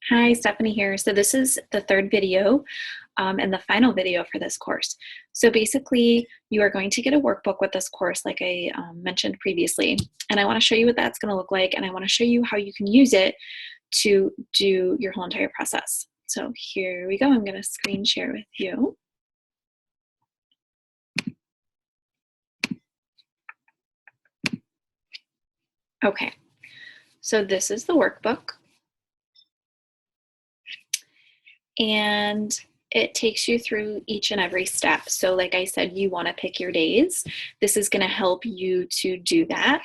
Hi, Stephanie here. So this is the third video and the final video for this course. So basically, you are going to get a workbook with this course like I mentioned previously. And I want to show you what that's going to look like, and I want to show you how you can use it to do your whole entire process. So here we go. I'm going to screen share with you. Okay, so this is the workbook. And it takes you through each and every step. So like I said, you want to pick your days. This is going to help you to do that.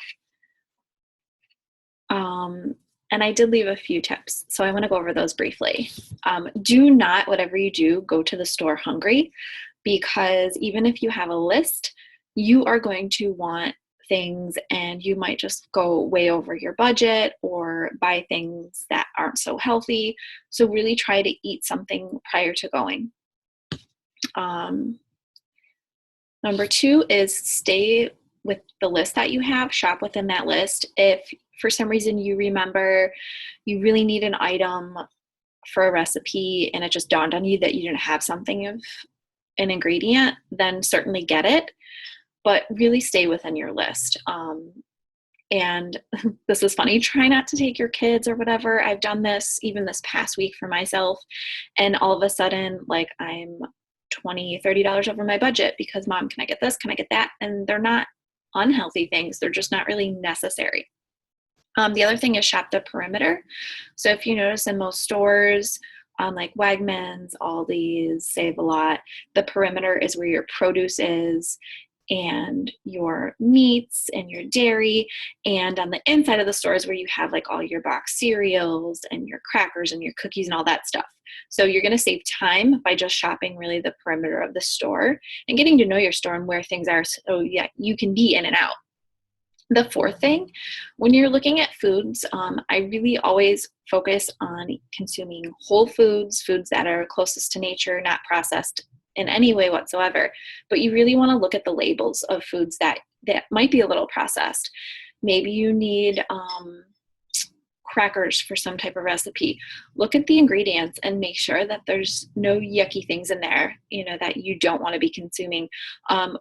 And I did leave a few tips, so I want to go over those briefly. Do not, whatever you do, go to the store hungry, because even if you have a list, you are going to want things and you might just go way over your budget or buy things that aren't so healthy. So really try to eat something prior to going. Number two is stay with the list that you have, shop within that list. If for some reason you remember you really need an item for a recipe and it just dawned on you that you didn't have something of an ingredient, then certainly get it, but really stay within your list. And this is funny, try not to take your kids or whatever. I've done this even this past week for myself, and all of a sudden, like, I'm $20, $30 over my budget because, Mom, can I get this? Can I get that? And they're not unhealthy things. They're just not really necessary. The other thing is shop the perimeter. So if you notice in most stores, like Wegmans, Aldi's, Save-A-Lot, the perimeter is where your produce is and your meats and your dairy. And on the inside of the store is where you have like all your box cereals and your crackers and your cookies and all that stuff. So you're going to save time by just shopping really the perimeter of the store and getting to know your store and where things are, so yeah, you can be in and out. The fourth thing, when you're looking at foods, I really always focus on consuming whole foods, foods that are closest to nature, not processed in any way whatsoever. But you really want to look at the labels of foods that might be a little processed. Maybe you need crackers for some type of recipe. Look at the ingredients and make sure that there's no yucky things in there, that you don't want to be consuming.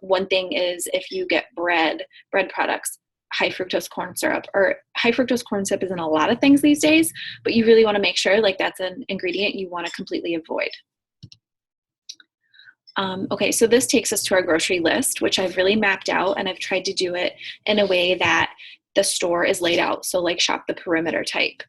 One thing is if you get bread products, high fructose corn syrup, or high fructose corn syrup is in a lot of things these days, but you really want to make sure like that's an ingredient you want to completely avoid. Okay, so this takes us to our grocery list, which I've really mapped out, and I've tried to do it in a way that the store is laid out. So like shop the perimeter type.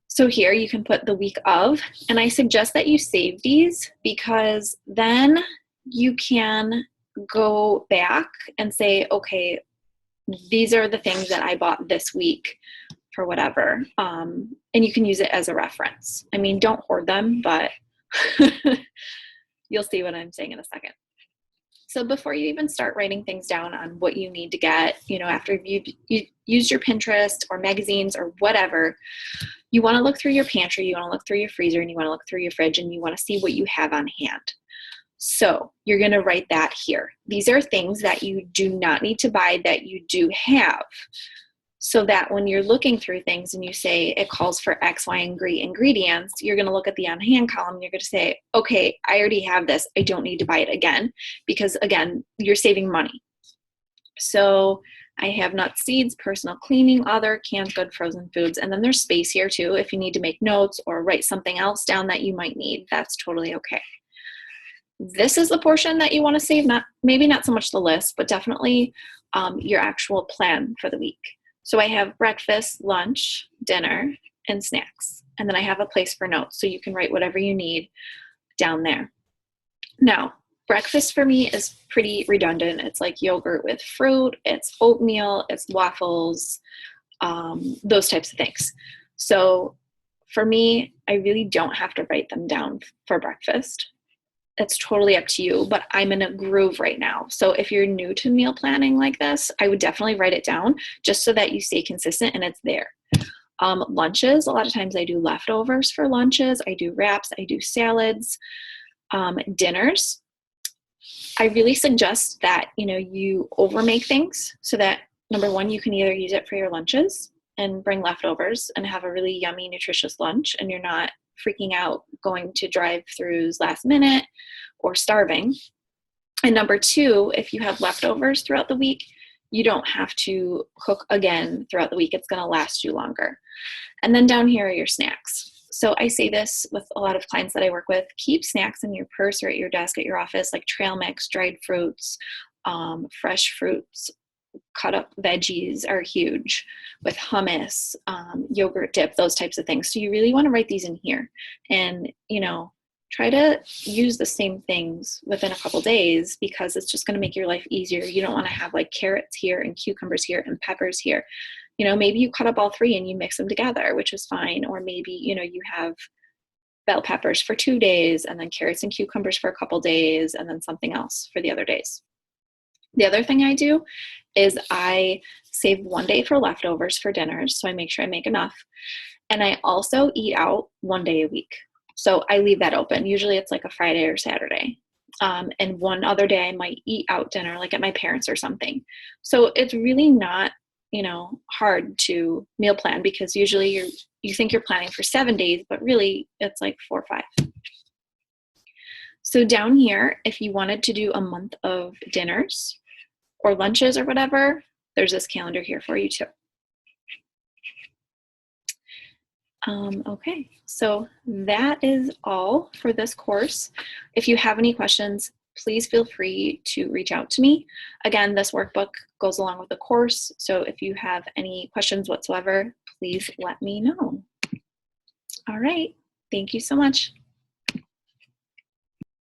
So here you can put the week of, and I suggest that you save these because then you can go back and say, okay, these are the things that I bought this week for whatever. And you can use it as a reference. I mean, don't hoard them, but you'll see what I'm saying in a second. So before you even start writing things down on what you need to get, after you've used your Pinterest or magazines or whatever, you want to look through your pantry, you want to look through your freezer, and you want to look through your fridge, and you want to see what you have on hand. So you're going to write that here. These are things that you do not need to buy that you do have, so that when you're looking through things and you say it calls for X, Y, and Z ingredients, you're going to look at the on hand column and you're going to say, okay, I already have this. I don't need to buy it again, because again, you're saving money. So I have nuts, seeds, personal cleaning, other, canned good, frozen foods. And then there's space here too. If you need to make notes or write something else down that you might need, that's totally okay. This is the portion that you want to save, maybe not so much the list, but definitely your actual plan for the week. So I have breakfast, lunch, dinner, and snacks. And then I have a place for notes, so you can write whatever you need down there. Now, breakfast for me is pretty redundant. It's like yogurt with fruit, it's oatmeal, it's waffles, those types of things. So for me, I really don't have to write them down for breakfast. It's totally up to you, but I'm in a groove right now. So if you're new to meal planning like this, I would definitely write it down just so that you stay consistent and it's there. Lunches, a lot of times I do leftovers for lunches. I do wraps, I do salads. Dinners, I really suggest that, you overmake things so that, number one, you can either use it for your lunches and bring leftovers and have a really yummy, nutritious lunch, and you're not freaking out going to drive-thrus last minute or starving. And number two, if you have leftovers throughout the week, you don't have to cook again throughout the week. It's going to last you longer. And then down here are your snacks. So I say this with a lot of clients that I work with: keep snacks in your purse or at your desk at your office, like trail mix, dried fruits, fresh fruits, cut up veggies are huge, with hummus, yogurt dip, those types of things. So you really want to write these in here, and, you know, try to use the same things within a couple days, because it's just going to make your life easier. You don't want to have like carrots here and cucumbers here and peppers here. You know, maybe you cut up all three and you mix them together, which is fine. Or maybe, you know, you have bell peppers for 2 days and then carrots and cucumbers for a couple days and then something else for the other days. The other thing I do is I save 1 day for leftovers for dinners, so I make sure I make enough. And I also eat out 1 day a week. So I leave that open. Usually it's like a Friday or Saturday. And one other day I might eat out dinner, like at my parents' or something. So it's really not, you know, hard to meal plan, because usually you think you're planning for 7 days, but really it's like 4 or 5. So down here, if you wanted to do a month of dinners or lunches or whatever, there's this calendar here for you too. Okay, so that is all for this course. If you have any questions, please feel free to reach out to me. Again, this workbook goes along with the course, so if you have any questions whatsoever, please let me know. All right, thank you so much.